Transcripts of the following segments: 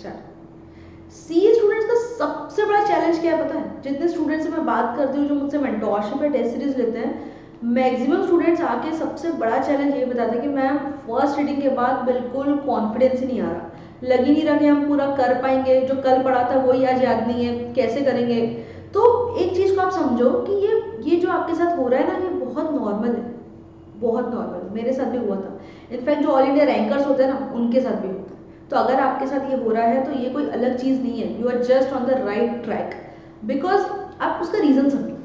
Start. सी students का सबसे बड़ा चैलेंज क्या है पता है? जितने स्टूडेंट्स से मैं बात करती हूँ जो मुझसे मेंटोरशिप या टेस्ट सीरीज लेते हैं, मैक्सिमम स्टूडेंट्स आके सबसे बड़ा चैलेंज ये बताते हैं कि मैम फर्स्ट रीडिंग के बाद बिल्कुल कॉन्फिडेंस ही नहीं आ रहा, लग ही नहीं रहा कि हम पूरा कर पाएंगे, जो कल पढ़ा था वही आज याद नहीं है, कैसे करेंगे। तो एक चीज़ को आप समझो कि ये जो आपके साथ हो रहा है ना, ये बहुत नॉर्मल है, बहुत नॉर्मल। मेरे साथ भी हुआ था, इनफैक्ट जो ऑल इंडिया रैंकर्स होते हैं ना उनके साथ भी होता है। तो अगर आपके साथ ये हो रहा है तो ये कोई अलग चीज़ नहीं है, you are just on the right track. Because आप उसका रीज़न समझो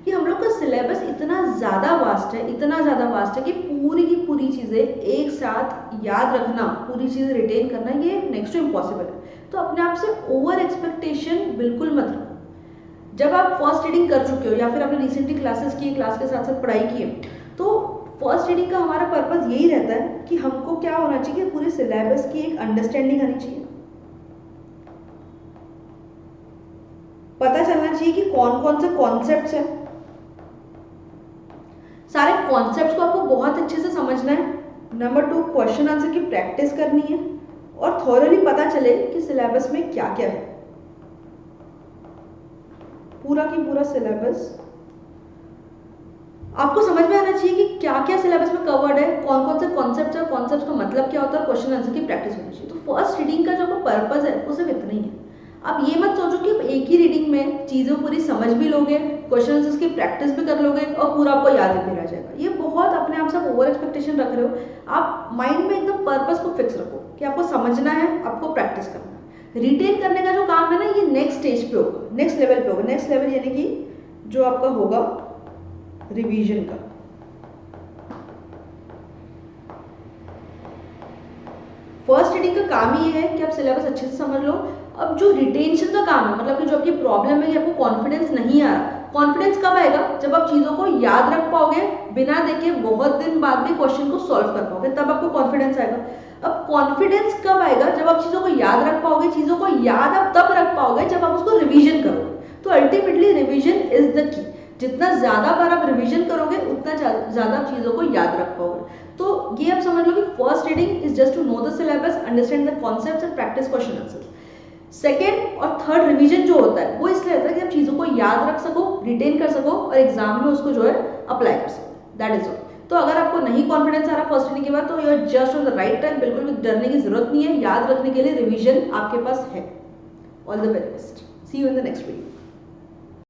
कि हम लोग का सिलेबस इतना ज़्यादा वास्ट है, इतना ज़्यादा वास्ट है कि पूरी की पूरी चीज़ें एक साथ याद रखना, पूरी चीज़ें रिटेन करना, ये नेक्स्ट टू इम्पॉसिबल है। तो अपने आप से ओवर एक्सपेक्टेशन बिल्कुल मत रखो। जब आप फर्स्ट रीडिंग कर चुके हो या फिर आपने रिसेंटली क्लासेस की, क्लास के साथ साथ पढ़ाई की है, तो फर्स्ट रीडिंग का हमारा पर्पस यही रहता है कि हमको क्या होना चाहिए कि पूरे सिलेबस की एक अंडरस्टैंडिंग आनी चाहिए, पता चलना चाहिए कि कौन कौन से कॉन्सेप्ट्स हैं। सारे कॉन्सेप्ट्स को आपको बहुत अच्छे से समझना है। नंबर 2, क्वेश्चन आंसर की प्रैक्टिस करनी है और थॉरली पता चले कि सिलेबस में क्या क्या है। पूरा की पूरा सिलेबस आपको समझ में आना चाहिए कि क्या क्या सिलेबस में कवर्ड है, कौन कौन से कॉन्सेप्ट है, कॉन्सेप्ट का मतलब क्या होता है, क्वेश्चन आंसर की प्रैक्टिस होनी चाहिए। तो फर्स्ट रीडिंग का जो पर्पस है वो सिर्फ इतना ही है। आप ये मत सोचो कि एक ही रीडिंग में चीज़ें पूरी समझ भी लोगे, क्वेश्चन आंसर्स की प्रैक्टिस भी कर लोगे और पूरा आपको याद भी रह जाएगा। ये बहुत अपने आप से ओवर एक्सपेक्टेशन रख रहे हो। आप माइंड में एकदम पर्पस को फिक्स रखो कि आपको समझना है, आपको प्रैक्टिस करना है। रिटेन करने का जो काम है ना, ये नेक्स्ट स्टेज पे होगा, नेक्स्ट लेवल पे होगा। नेक्स्ट लेवल यानी कि जो आपका होगा रिवीजन का। फर्स्ट रीडिंग का काम ही है कि आप सिलेबस अच्छे से समझ लो। अब जो रिटेंशन का काम है, मतलब कि जो आपकी प्रॉब्लम है कि आपको कॉन्फिडेंस नहीं आ रहा, कॉन्फिडेंस कब आएगा? जब आप चीज़ों को याद रख पाओगे, बिना देखे बहुत दिन बाद भी क्वेश्चन को सॉल्व कर पाओगे, तब आपको कॉन्फिडेंस आएगा। अब कॉन्फिडेंस कब आएगा? जब आप चीज़ों को याद रख पाओगे। चीज़ों को याद आप तब रख पाओगे जब आप उसको रिविजन करोगे। तो ultimately revision is the key. जितना ज़्यादा बार आप रिविजन करोगे उतना ज़्यादा चीज़ों को याद रख पाओगे। तो ये आप समझ लो कि first reading is just to know the syllabus, understand the concepts and practice question answers. Second और थर्ड रिवीजन जो होता है वो इसलिए होता है कि आप चीज़ों को याद रख सको, रिटेन कर सको और एग्जाम में उसको जो है अप्लाई कर सको। That is all. तो अगर आपको नहीं कॉन्फिडेंस आ रहा फर्स्ट रीडिंग के बाद, तो you are just on the right track. बिल्कुल भी डरने की जरूरत नहीं है, याद रखने के लिए रिविजन आपके पास है। All the very best, see you in the next video.